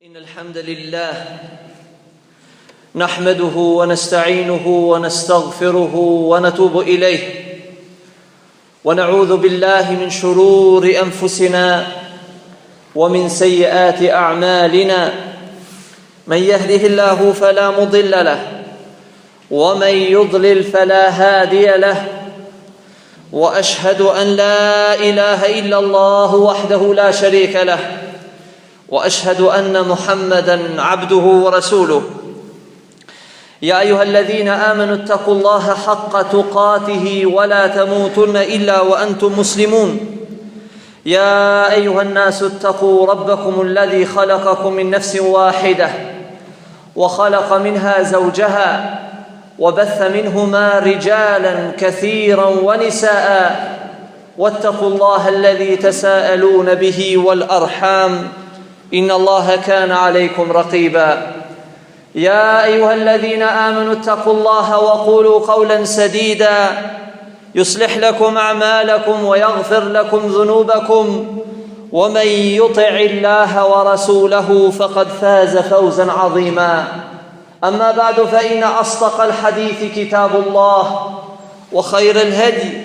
إن الحمد لله نحمده ونستعينه ونستغفره ونتوب إليه ونعوذ بالله من شرور أنفسنا ومن سيئات أعمالنا من يهده الله فلا مضل له ومن يضلل فلا هادي له وأشهد أن لا إله إلا الله وحده لا شريك له وأشهد أن محمدًا عبده ورسوله يا أيها الذين آمنوا اتقوا الله حق تقاته ولا تموتن إلا وأنتم مسلمون يا أيها الناس اتقوا ربكم الذي خلقكم من نفس واحدة وخلق منها زوجها وبث منهما رجالا كثيرا ونساء واتقوا الله الذي تساءلون به والأرحام إن الله كان عليكم رقيبا يا أيها الذين آمنوا اتقوا الله وقولوا قولا سديدا يصلح لكم أعمالكم ويغفر لكم ذنوبكم ومن يطع الله ورسوله فقد فاز فوزا عظيما أما بعد فإن أصدق الحديث كتاب الله وخير الهدي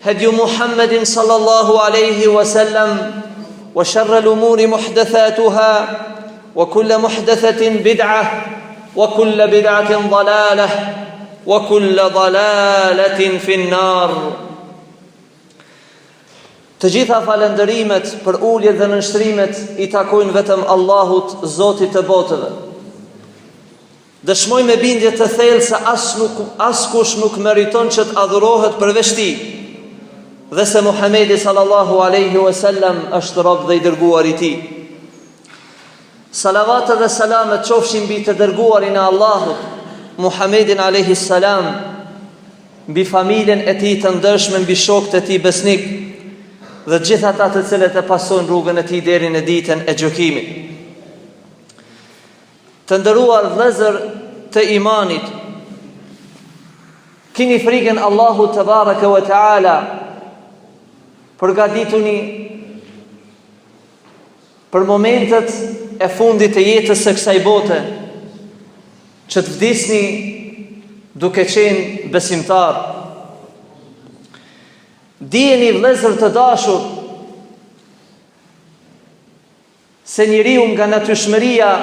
هدي محمد صلى الله عليه وسلم وشر الأمور محدثاتها وكل محدثة بدعة وكل بدعة ضلالة وكل ضلالة في النار. Të gjitha falëndërimet për uljet dhe nënshtrimet i takojnë vetëm Allahut, Zotit të botëve. Dëshmoj me bindje të thellë se askush nuk meriton që të adhurohet përveç Tij, dhe se Muhamedi sallallahu alaihi wasallam është rob dhe i dërguar i Tij. Salavat dhe selamet qofshin mbi të dërguarin e Allahut, Muhamedin alaihi salam, mbi familjen e Tij të ndershme, mbi shokët e Tij besnik dhe gjithë ata të cilët e pasojnë rrugën e Tij deri në ditën e gjykimit. Të nderuar vëllezër të imanit, keni frikën Allahut te baraka ve taala, përgatituni për momentet e fundit të jetës së kësaj bote, që të vdisni duke qenë besimtar. Dijeni vëllezër të dashur se njeriu nga natyrshmëria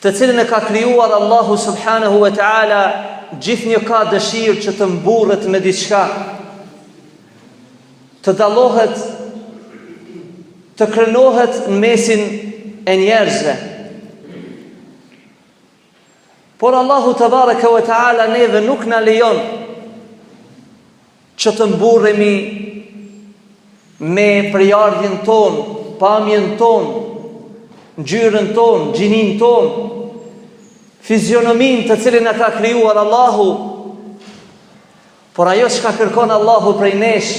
të cilën e ka krijuar Allahu subhanahu wa taala, gjithnjë ka dëshirë që të mburret me diçka, të dallohet, të krenohet në mesin e njerëzve. Por Allahu tabaraka wa taala neve nuk na lejon që të mburremi me përjardhjen tonë, pamjen tonë, ngjyrën tonë, gjinin tonë, fizionomin të cilin e ka krijuar Allahu. Por ajo që ka kërkon Allahu prej nesh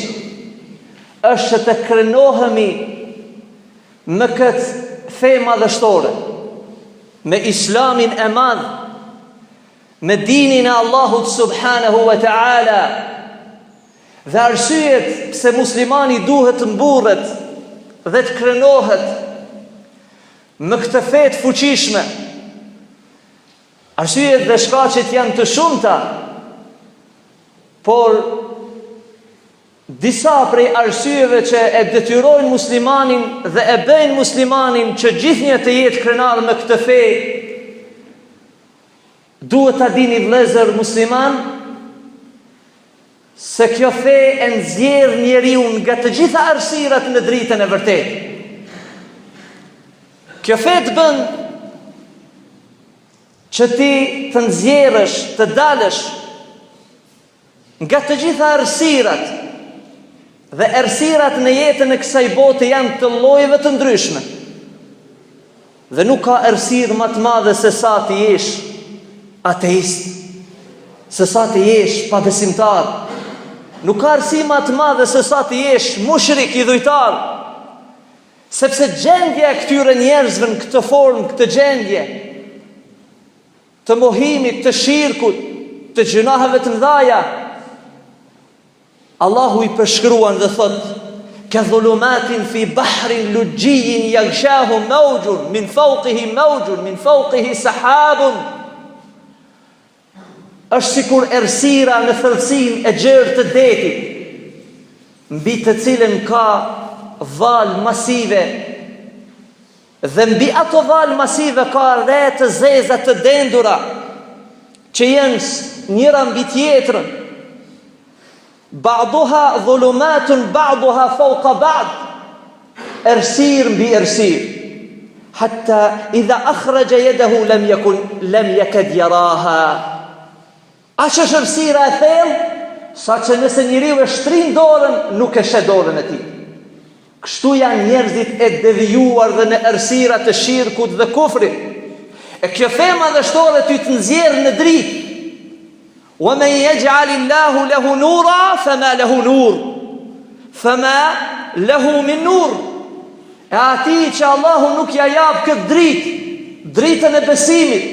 është që të krenohemi me këtë fe madhështore, me Islamin e madh, me dinin e Allahut subhanahu wa ta'ala. Dhe arsyet pse muslimani duhet të mburret dhe të krenohet me këtë fe të fuqishme, arsyet dhe shkaqet janë të shumta, por disa prej arsyeve që e detyrojnë muslimanin dhe e bëjnë muslimanin që gjithnjë të jetë krenar me këtë fe, duhet ta dini vëllezër musliman se kjo fe e nxjerr njeriu nga të gjitha errësirat në dritën e vërtetë. Kjo fe të bën që ti të nxjerrësh, të dalësh nga të gjitha errësirat. Dhe errësirat në jetën e kësaj bote janë të llojeve të ndryshme. Dhe nuk ka errësirë më të madhe se sa të jesh ateist, se sa të jesh pabesimtar. Nuk ka errësirë më të madhe se sa të jesh mushrik, idhujtar. Sepse gjendja e këtyre njerëzve në këtë formë, këtë gjendje të mohimit, të shirkut, të gjunaheve të mëdha, Allahu i përshkruan dhe thot: كظلمات في بحر لجي يغشاه موج من فوقه موج من فوقه سحاب është sikur errësira në thellësinë e gjerë të detit, mbi të cilën ka valë masive, dhe mbi ato valë masive ka re të zeza të dendura, që janë njëra mbi tjetrën. Ba'duha dhulumatun ba'duha fawqa ba'd, errësirë mbi errësirë. Hatta idha akhraja yadahu lam yakad yaraha. Aqë është errësira e thellë, sa që nëse njeriu e shtrin dorën, nuk e sheh dorën e tij. Kështu janë njerëzit e devijuar dhe në errësira të shirkut dhe kufrit. E kjo fe madhështore ty të nxjerr në dritë. Wa man yaj'alillahu lahu nura fama lahu nur. Fama lahu min nur. E atij që Allahu nuk ja jap këtë dritë, dritën e besimit,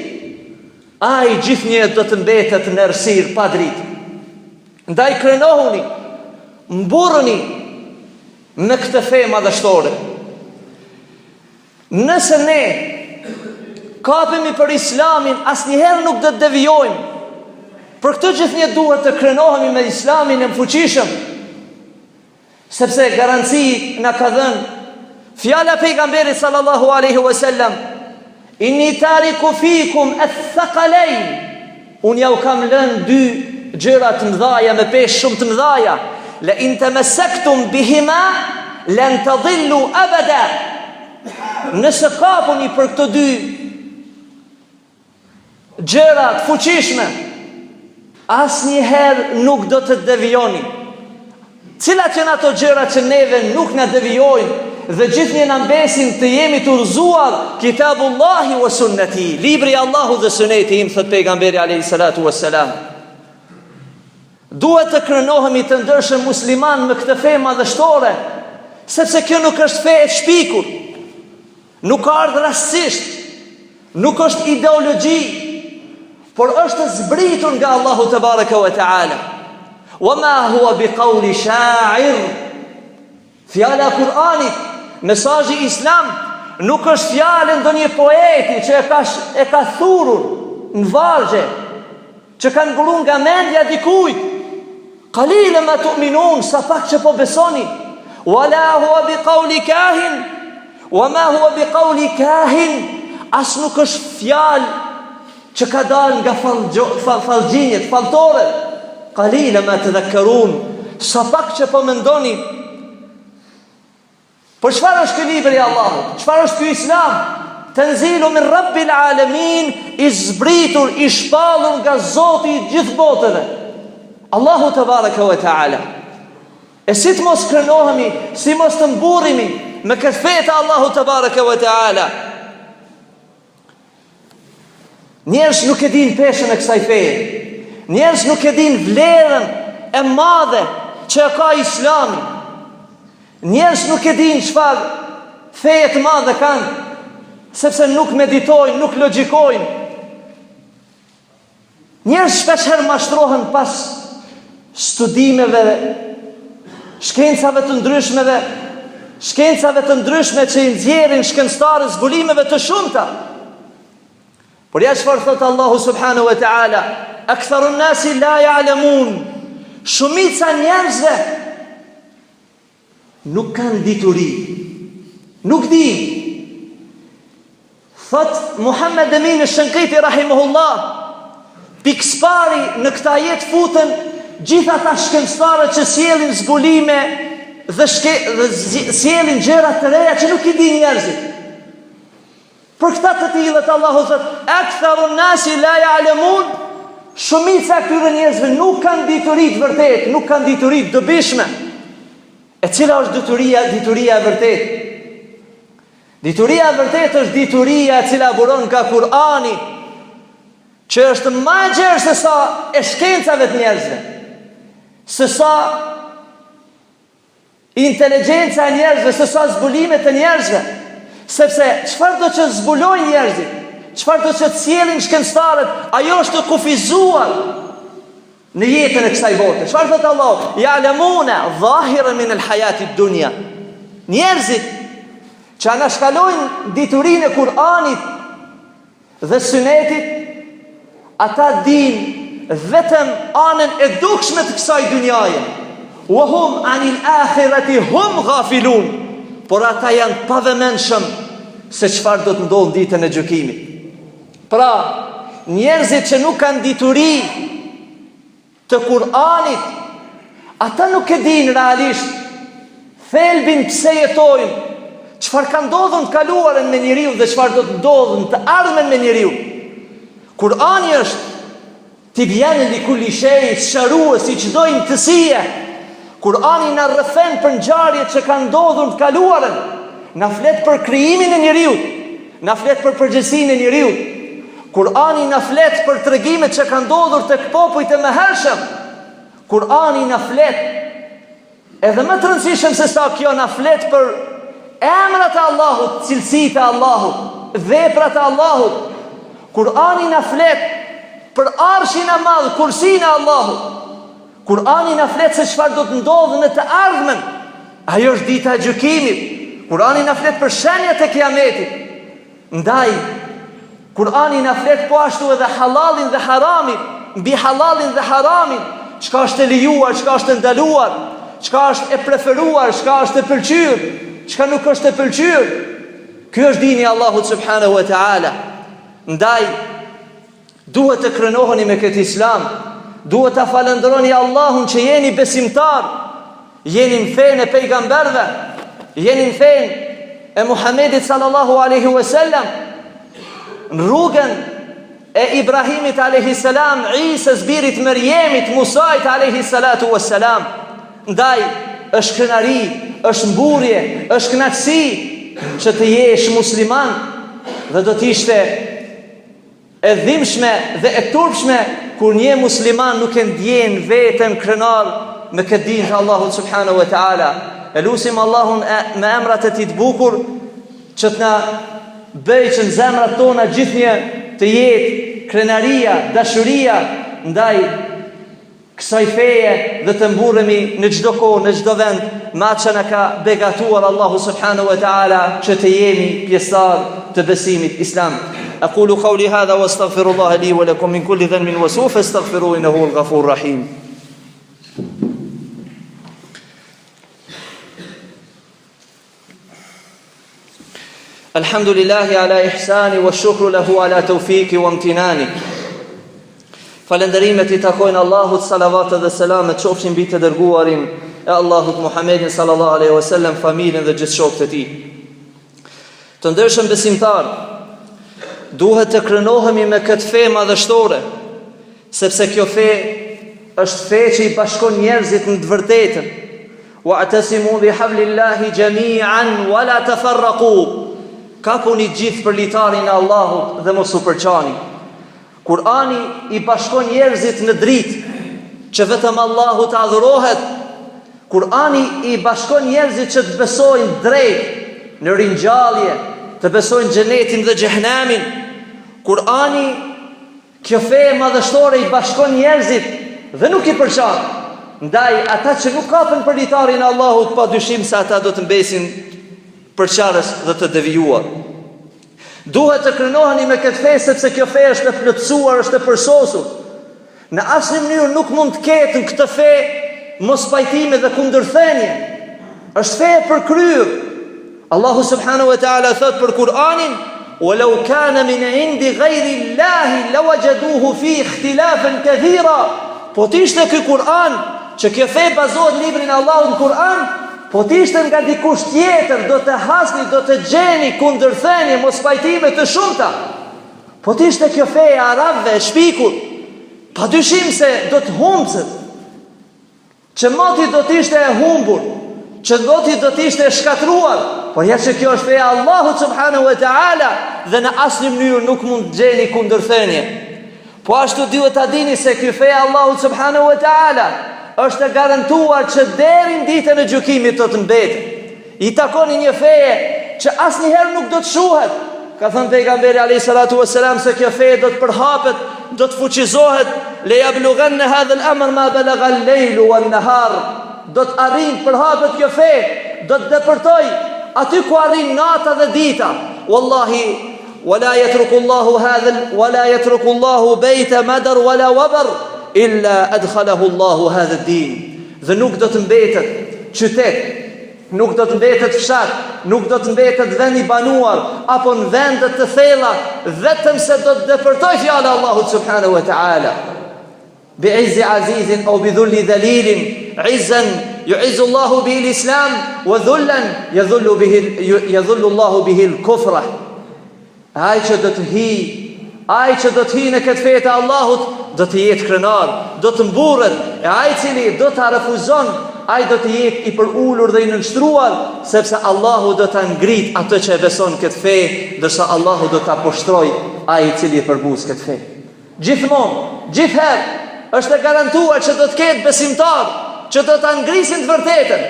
ai gjithnjë do të mbetet në errësirë pa dritë. Ndaj krenohuni, mburrni në këtë fe madhështore. Nëse ne kapemi për Islamin, asnjëherë nuk do të devijojmë. Për këtë gjithnjë duhet të krenohemi me Islamin e fuqishëm, sepse garanci na ka dhënë fjala pejgamberit sallallahu alaihi wasallam: inni tariku fikum ath-thaqalain. Unë ja u kam lënë dy gjëra të mëdhaja me peshë shumë të mëdhaja. La in tamassaktum bihima lan tadillu abada. Nëse kapuni për këto dy gjëra të fuqishme, asnjëherë nuk do të devijoni. Cilat janë ato gjëra që neve nuk na devijojnë dhe gjithnjë na mbesin të jemi të udhëzuar? Kitabullahi wa sunnati, libri Allahu dhe suneti im, thot pejgamberi alayhi salatu wassalam. Duhet të krenohemi të ndërshëm musliman me këtë fe madhështore, sepse kjo nuk është fe e shpikur, nuk ka ardhur rastësisht, nuk është ideologji, por është zbritur nga Allahu te baraka wa taala. Wa ma huwa biqawli sha'ir. Fjala Kur'anit, mesazhi islam, nuk është fjalë ndonjë poeti që e ka thurur në vargje, që ka ngurur nga mendja dikujt. Qalila ma tu'minun, sa pak që po besoni. Wala huwa biqawli kahin, wa ma huwa biqawli kahin. As nuk është fjalë që ka dalë nga fallxhinjet, falltorët. Qalila ma tadhakkarun, sa pak që po mendoni. Por çfarë është ky libri i Allahut? Çfarë është ky Islam? Tanzilu min Rabbil alamin, i zbritur, i shpallur nga Zoti i gjithë botëve, Allahu te baraka wa taala. E si të mos krenohemi, si mos të mburrimi me këtë fe të Allahu te baraka wa taala. Njerëz nuk e din peshën e kësaj feje. Njerëz nuk e din vlerën e madhe që ka Islami. Njerëz nuk e din çfarë feje të madhe kanë, sepse nuk meditojnë, nuk logjikojnë. Njerëz shpeshherë mashtrohen pas studimeve, shkencave të ndryshme që i nxjerrin shkencëtarë zbulimeve të shumta. Por ja çfarë thot Allahu subhanahu wa taala: aktharu an-nasi la ya'lamun. Shumica njerëzve nuk kanë dituri, nuk di. Thot Muhammed Emin Shankiti rahimahullah, pikspari në këta jetë futën gjitha ta shkencëtarët që sjellin zbulime dhe sjellin gjëra të reja që nuk i din njerëzit. Për këta të tillët Allahu thot: aktharu an-nasi la ya'lamun. Shumica këtyre njerëzve nuk kanë dituri të vërtetë, nuk kanë dituri të dobishme. E cila është dituria e vërtetë? Dituria e vërtetë është dituria e cila buron nga Kur'ani, që është më e gjerë se sa e shkencave të njerëzve, se sa inteligjenca e njerëzve, se sa zbulimet e njerëzve. Sepse çfarë do që zbulojnë njerëzit, çfarë do që të sjellin shkencëtarët, ajo është të kufizuar në jetën e kësaj bote. Çfarë thot Allah? Ya'lamuna zahiran min al-hayati ad-dunya. Njerëzit që anashkalojnë diturinë e Kur'anit dhe Sunetit, ata din vetëm anën e dukshme të kësaj dynjaje. Wa hum anil akhirati hum ghafilun. Por ata janë pavëmendshëm se çfarë do të ndodhë ditën e gjykimit. Pra, njerëzit që nuk kanë dituri të Kur'anit, ata nuk e dinë realisht thelbin pse jetojnë, çfarë ka ndodhur të kaluarën me njeriu dhe çfarë do të ndodhë të ardhmen me njeriu. Kur'ani është tibyan li kulli shay, sharues i çdo imtësie. Kur'ani na rrëfen për ngjarjet që kanë ndodhur të kaluarën, na flet për krijimin e njeriu, na flet për përgjegjësinë e njeriu. Kur'ani na flet për tregimet që kanë ndodhur tek popujt e mëhershëm. Kur'ani na flet, edhe më të rëndësishëm se sa kjo, na flet për emrat e Allahut, cilësitë e Allahut, veprat e Allahut. Kur'ani na flet për arshin e madh, kursinë e Allahut. Kur'ani na flet se çfarë do të ndodhë në të ardhmen. Ajo është dita e gjykimit. Kur'ani na flet për shenjat e kiametit. Ndaj, Kur'ani na flet po ashtu edhe halalin dhe haramin, mbi halalin dhe haramin, çka është e lejuar, çka është e ndaluar, çka është e preferuar, çka është e pëlqyer, çka nuk është e pëlqyer. Ky është dini i Allahut subhanahu wa taala. Ndaj, duhet të krenoheni me këtë Islam, duhet të falënderoni Allahun që jeni besimtar, jeni në fenë e pejgamberve, jeni në fenë e Muhamedit sallallahu alaihi wasallam, në rrugën e Ibrahimit alaihi salam, Isës birit Mërjemit, Musait alaihi salatu wassalam. Ndaj, është kënaqësi, është mburje, është kënaqësi që të jesh musliman, dhe do të ishte e dhimbshme dhe e turpshme kur një musliman nuk e ndjen veten krenar me këtë dinë të Allahut subhanahu wa taala. Elusim Allahun me emrat e tij të bukur që të na bëjë që në zemrat tona gjithnjë të jetë krenaria, dashuria ndaj kësaj feje dhe të mburremi në çdo kohë, në çdo vend, me atë që na ka begatuar Allahu subhanahu wa taala që të jemi pjesëtar të besimit islam. أقول قولي هذا واستغفر الله لي ولكم من كل ذنب وسوء فاستغفروه إنه هو الغفور الرحيم. الحمد لله على إحسانه والشكر له على توفيقه وامتنانه. Falënderimet I takojnë Allahut, salavat dhe selamet qofshin mbi të dërguarin e Allahut Muhammedin sallallahu alaihi wasallam, familjen dhe gjithë shokët e tij. Të ndershëm besimtar, duhet të krenohemi me këtë fe madhështore, sepse kjo fe është fe që I bashkon njerëzit në të vërtetën. Wa'tasimu bihablillahi jami'an wa la tafarraqu. Kapuni gjithë për litarin e Allahut dhe mos u përçani. Kur'ani I bashkon njerëzit në dritë, që vetëm Allahu të adhurohet. Kur'ani I bashkon njerëzit që të besojnë drejt në ringjallje, të besojnë xhenetin dhe xhehenamin. Kur'ani, kjo fe madhështore I bashkon njerëzit dhe nuk I përçan. Ndaj ata që nuk kapën për litarin e Allahut, pa dyshim se ata do të mbesin përçarës dhe të devijuar. Duhet të krenoheni me këtë fe, sepse kjo fe është e plotësuar, është e përsosur. Në asnjë mënyrë nuk mund të ketë në këtë fe mos pajtime dhe kundërthënie. Është fe e përkryer. Allahu subhanahu wa taala thot për Kur'anin: "Walau kana min 'indi ghayri Allahi lawajaduhu fi ikhtilafan kathira." Po t'ishte ky Kur'an, që kjo fe bazohet në librin e Allahut, në Kur'an, po t'ishte nga dikush tjetër, do të hasni, do të gjeni kundërthënie, mos pajtime të shumta. Po t'ishte kjo fe e arabëve, e shpikur, pa dyshim se do të humbset, që moti do t'ishte e humbur, që moti do t'ishte e shkatruar. Por ja që kjo është feja Allahut subhanahu wa ta'ala, dhe në asnjë mënyrë nuk mund të gjeni kundërthënie. Po ashtu duhet ta dini se kjo feja Allahut subhanahu wa ta'ala është e garantuar që deri në ditën e gjykimit do të mbetë. I takon një feje që asnjëherë nuk do të shuhet. Ka thënë pejgamberi alayhi salatu wassalam se kjo feje do të përhapet, do të fuqizohet. Le yablughanna hadha al-amr ma balagha al-layl wan-nahar. Do të arrijë përhapet kjo fe do të depërtoj aty ku arrin nata dhe dita. Wallahi ولا يترك الله بيت مدر ولا وبر إلا أدخله الله هذا الدين. Dhe nuk do të mbetet qytet, nuk do të mbetet fshat, nuk do të mbetet vend i banuar apo në vende të thella, vetëm se do të depërtoj fjala e Allahut subhanahu wa taala. Bi'izzi azizin aw bidhulli dhalilin, izzan yu'izzu Allahu bihi al-islam wa dhullan yadhullu Allahu bihi al-kufra. Ai që do të hi në këtë fe të Allahut do të jetë krenar, do të mburret, e ai cili do ta refuzon, ai do të jetë i përulur dhe i nënshtruar, sepse Allahu do ta ngrit atë që e beson këtë fe, ndërsa Allahu do ta poshtroj ai cili e përbuz këtë fe. Gjithmonë, gjithherë është e garantuar që do të ketë besimtar që do ta ngrisin të vërtetën,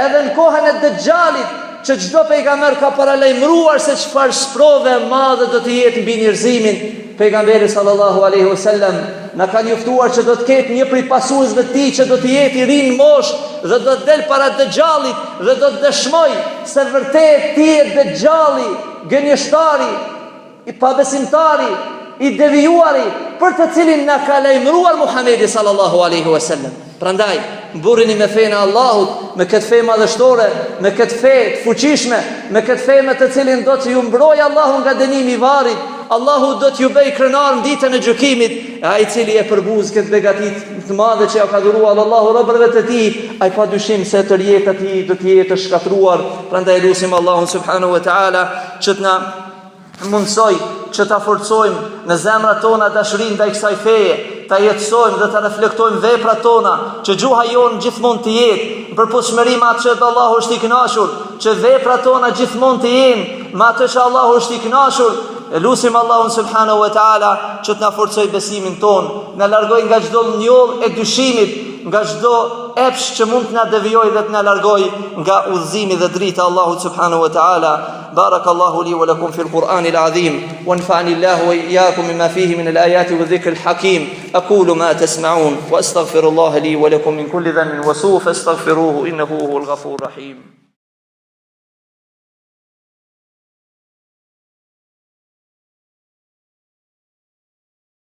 edhe në kohën e Dejjalit, që çdo pejgamber ka paralajmëruar se çfarë sprove e madhe do të jetë mbi njerëzimin. Pejgamberi sallallahu alaihi wasallam na ka njoftuar që do të ketë një prej pasuesve të tij që do të jetë i rinë mosh dhe do të del para Dejjalit dhe do të dëshmoj se vërtet ti je Dejjali, gënjeshtari, i pabesimtari, i devijuari, për të cilin na ka lajmëruar Muhamedi sallallahu alaihi wasallam. Prandaj, mburrini me fenë e Allahut, me këtë fe madhështore, me këtë fe të fuqishme, me këtë fe me të cilin do të ju mbrojë Allahu nga dënimi i varrit. Allahu do t'ju bëj krenar në ditën e gjykimit, e ai cili e përbuz këtë begatit të madhe që ja ka dhuruar Allahu robërve të tij, ai padyshim se të rjetë e tij do të jetë shkatruar. Prandaj lutim Allahun subhanahu wa taala që të na mundsoj që ta forcojmë në zemrat tona dashurinë ndaj kësaj feje, ta jetësojmë dhe ta reflektojmë veprat tona, që gjuha jonë gjithmonë të jetë në përputhshmëri me atë që Allahu është i kënaqur, që veprat tona gjithmonë të jenë me atë që Allahu është i kënaqur. Lutim Allahun subhanahu wa taala që të na forcoj besimin ton, na largoj nga çdo njoll e dyshimit, nga çdo epsh që mund të na devijojë dhe të na largoj nga udhëzimi dhe drita e Allahut subhanahu wa taala. Barakallahu li wa lakum fil Qur'ani al-azim wa nafa'ani Allahu wa iyyakum mimma fihi min al-ayati wa dhikr al-hakim. Aqulu ma tasma'un wa astaghfirullaha li wa lakum min kulli dhanbin wa su'in fastaghfiruhu innahu huwal ghafurur rahim.